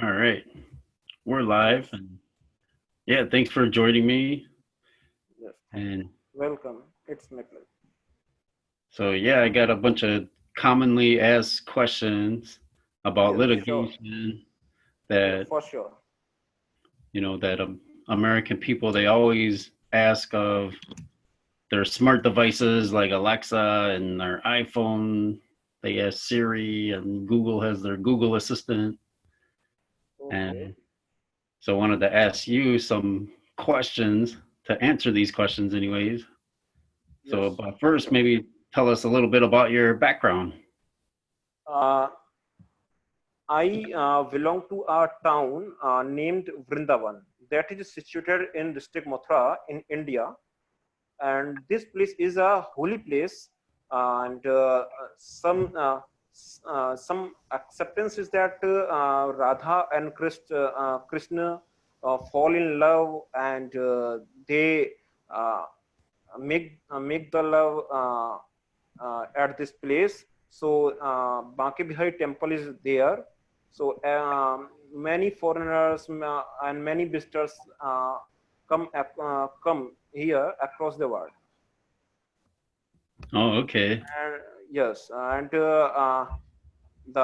All right, we're live, Yes, and yeah, thanks for joining me. yes. And Welcome. It's my pleasure. so, yeah, I got a bunch of commonly asked questions about Yes, sure. litigation Yeah, that for sure. that American people they always ask of their smart devices like Alexa and their iPhone. They ask Siri, and Google has their Google Assistant. Okay. And so, I wanted to ask you some questions to answer these questions, anyways. So, Yes, but for first, sure. maybe tell us a little bit about your background. Uh, I belong to a town named Vrindavan that is situated in district Mathura in India, and this place is a holy place. And some some acceptance is that Radha and Krishna fall in love, and they uh, make the love at this place. So Banke Bihari temple is there. So many foreigners and many visitors come here across the world. Oh, okay. And yes, and the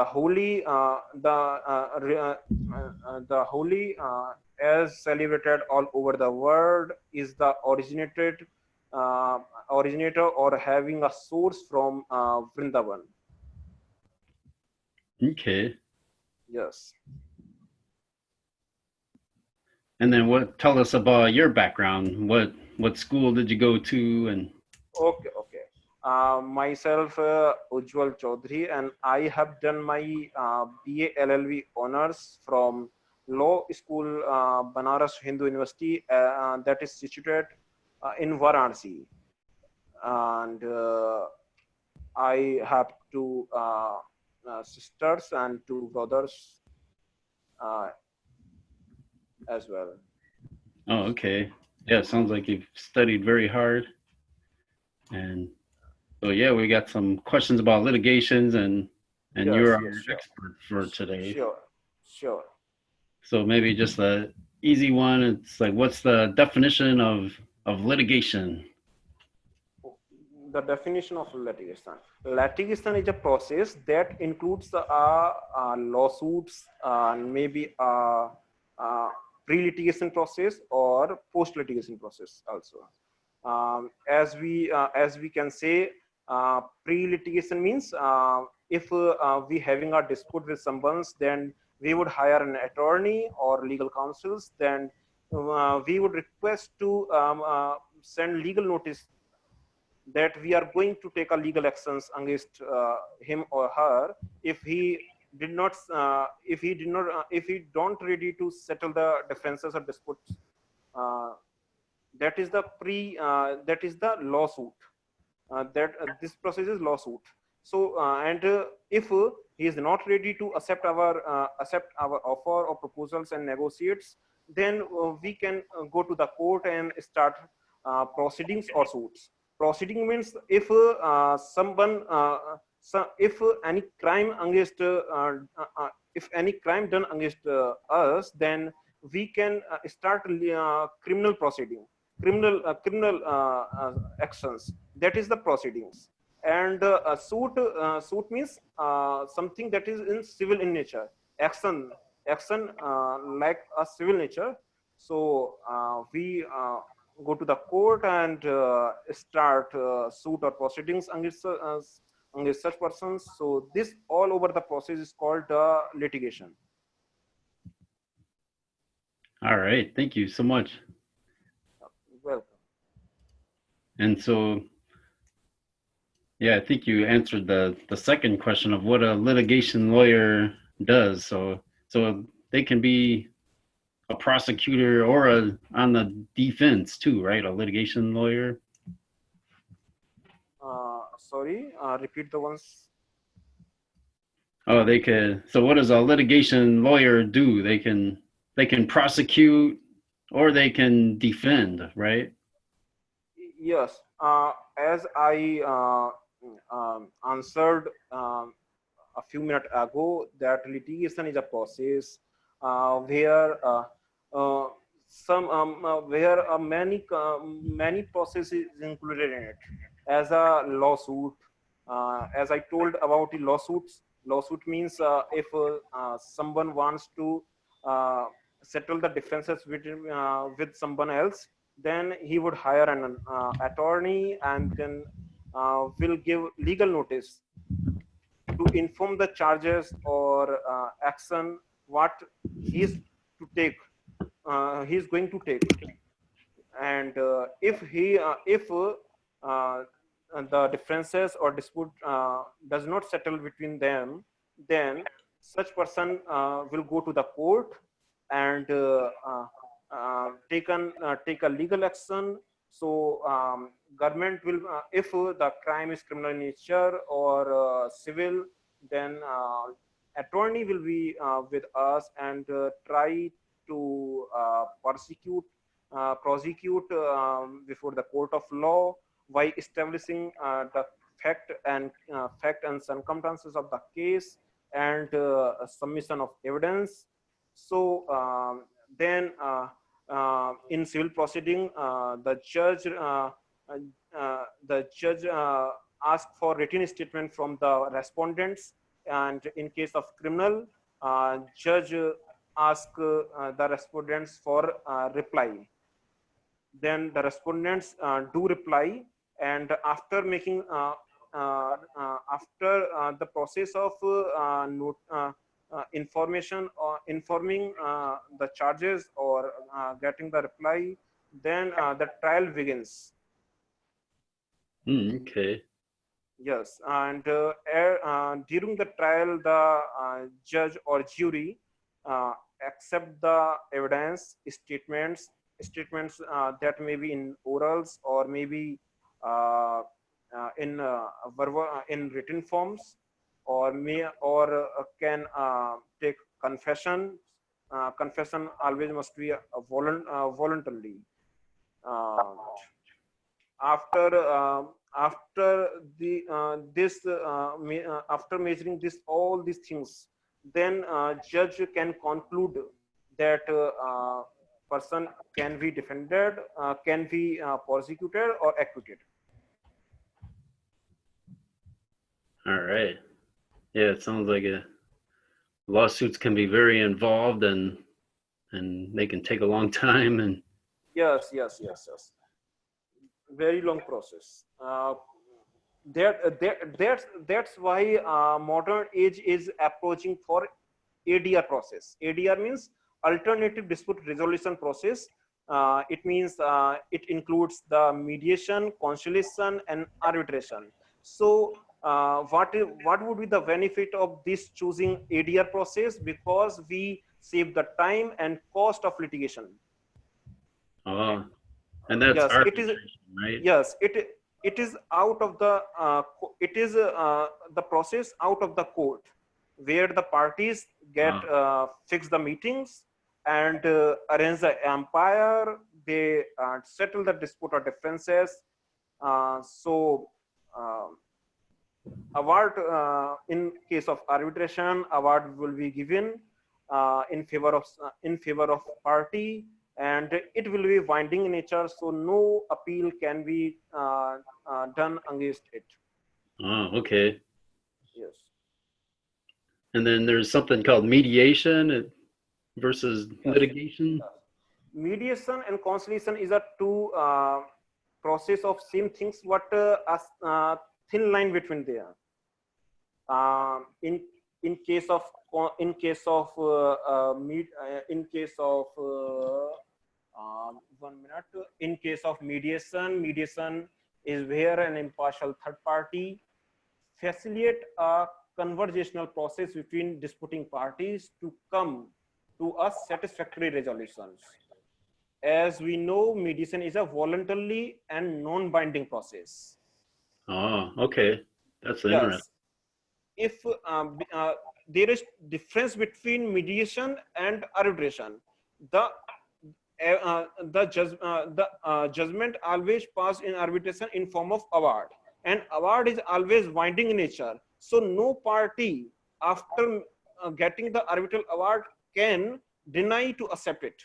holy the holy as celebrated all over the world is the uh, originator or having a source from Vrindavan. Okay. Yes. And then what? Tell us about your background. What school did you go to? And Okay, okay. Myself, Ujjawal Chaudhary, and I have done my BA LLB honors from Law School, Banaras Hindu University, that is situated in Varanasi. And I have two sisters and two brothers uh, as well. oh, okay. Yeah, it sounds like you've studied very hard. And so, yeah, we got some questions about litigations, and you're Yes, yes, our sure, expert for today. sure, sure. So maybe just a easy one. It's like, what's the definition of litigation? The definition of litigation. Litigation is a process that includes lawsuits and maybe a pre-litigation process or post-litigation process also. As we can say, pre-litigation means if we having a dispute with someone, then we would hire an attorney or legal counsels. Then we would request to send legal notice that we are going to take a legal actions against him or her if he did not if he don't ready to settle the differences or disputes. uh, that is the that is the lawsuit. That This process is lawsuit. So and if he is not ready to accept our offer or proposals and negotiates, then we can go to the court and start proceedings or suits. Proceeding means if someone if any crime against if any crime done against us, then we can start criminal proceeding, criminal actions. That is the proceedings. And a suit means something that is in civil in nature. Action like a civil nature. So we go to the court and start suit or proceedings against such persons. So this all over the process is called litigation. All right, thank you so much. Welcome. And so, yeah, I think you answered the second question of what a litigation lawyer does. So they can be a prosecutor or a on the defense too, right? A litigation lawyer. Sorry, repeat the ones. Oh, they could. So what does a litigation lawyer do? They can prosecute or they can defend, right? Yes, as I answered a few minutes ago, that litigation is a process where uh, where many processes included in it, as a lawsuit. As I told about the lawsuits, lawsuit means if someone wants to uh, settle the differences with someone else, then he would hire an attorney, and then will give legal notice to inform the charges or action what he is to take, he is going to take. And if the differences or dispute does not settle between them, then such person will go to the court and take a legal action. So government will, if the crime is criminal in nature or civil, then attorney will be with us and try to prosecute before the court of law by establishing the fact and circumstances of the case, and submission of evidence. So then in civil proceeding, the judge ask for written statement from the respondents, and in case of criminal, judge ask the respondents for reply. Then the respondents do reply, and after making after the process of information or informing the charges or getting the reply, then the trial begins. Okay. Yes, and during the trial, the judge or jury uh, accept the evidence, statements that may be in orals or maybe uh, in verbal, in written forms, or may or can take confession. Confession always must be voluntarily. Uh, after the this after measuring this all these things, then judge can conclude that person can be defended, can be prosecuted or acquitted. All right. Yeah, it sounds like lawsuits can be very involved, and they can take a long time. And Yes, yes, yes, yes. Very long process. That's why modern age is approaching for ADR process. ADR means alternative dispute resolution process. It means it includes the mediation, conciliation, and arbitration. So, what would be the benefit of this choosing ADR process? Because we save the time and cost of litigation. oh, and that's Yes, it is. arbitration, right? Yes, it is out of the it is the process out of the court, where the parties get Oh, fix the meetings and arrange the umpire. They settle the dispute or differences. So uh, award, in case of arbitration, award will be given in favor of party, and it will be binding in nature, so no appeal can be done against it. oh, okay. Yes, And then there's something called mediation versus yes, litigation. yes. Mediation and conciliation is a two process of same things, what thin line between there. In case of in case of in case of 1 minute, in case of mediation is where an impartial third party facilitate a conversational process between disputing parties to come to a satisfactory resolutions. As we know, mediation is a voluntary and non-binding process. Oh, okay. That's interesting. Yes, if there is difference between mediation and arbitration, the judgment always pass in arbitration in form of award, and award is always binding in nature. So no party, after getting the arbitral award, can deny to accept it.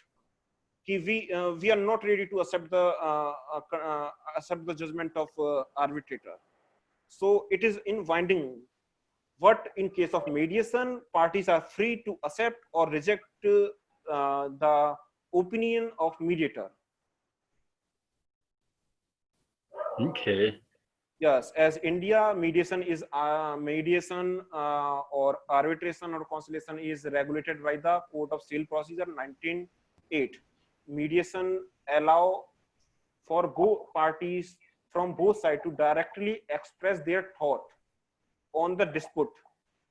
We are not ready to accept the judgment of arbitrator. So it is in winding. What in case of mediation, parties are free to accept or reject the opinion of mediator. Okay. Yes, as India, mediation is or arbitration or conciliation is regulated by the Code of Civil Procedure 1908. Mediation allow for parties from both sides to directly express their thought on the dispute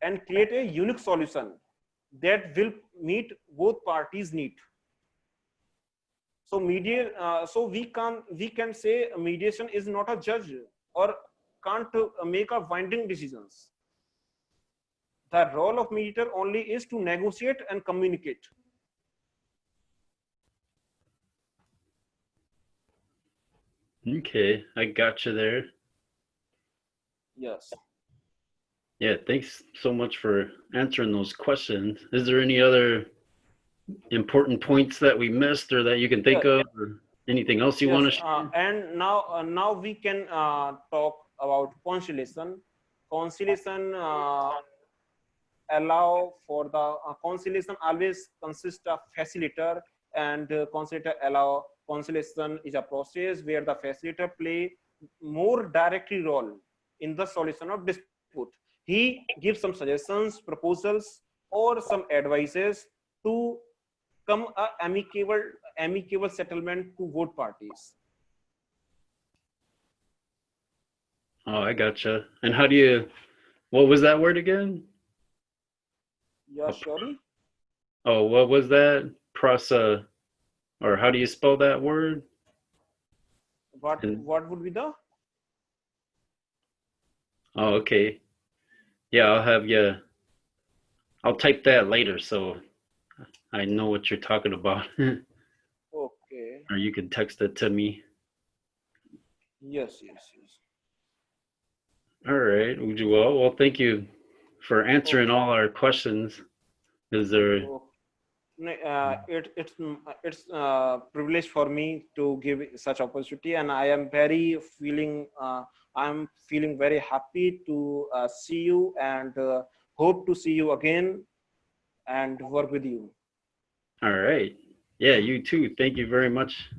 and create a unique solution that will meet both parties' need. So we can say mediation is not a judge or can't make a binding decisions. The role of mediator only is to negotiate and communicate. Okay, I got you there. Yes. Yeah, thanks so much for answering those questions. Is there any other important points that we missed or that you can think Yeah. of, or anything else you want Yes. to share? And now we can talk about conciliation. Conciliation allow for the conciliation always consists of facilitator, and conciliator allow conciliation is a process where the facilitator play more directly role in the solution of dispute. He gives some suggestions, proposals, or some advices to come a amicable settlement to both parties. Oh, I gotcha. And how do you, what was that word again? Yeah, surely. Oh, what was that? Prosa, or how do you spell that word? And, What would be the? oh, okay. Yeah, I'll type that later so I know what you're talking about. Okay. Or you can text it to me. Yes, yes, yes. All right, Ujjawal. Well, thank you for answering Okay. all our questions. Is there, Okay. It's privilege for me to give such opportunity, and I am very feeling I'm feeling very happy to see you, and hope to see you again and work with you. all right. Yeah, you too. Thank you very much.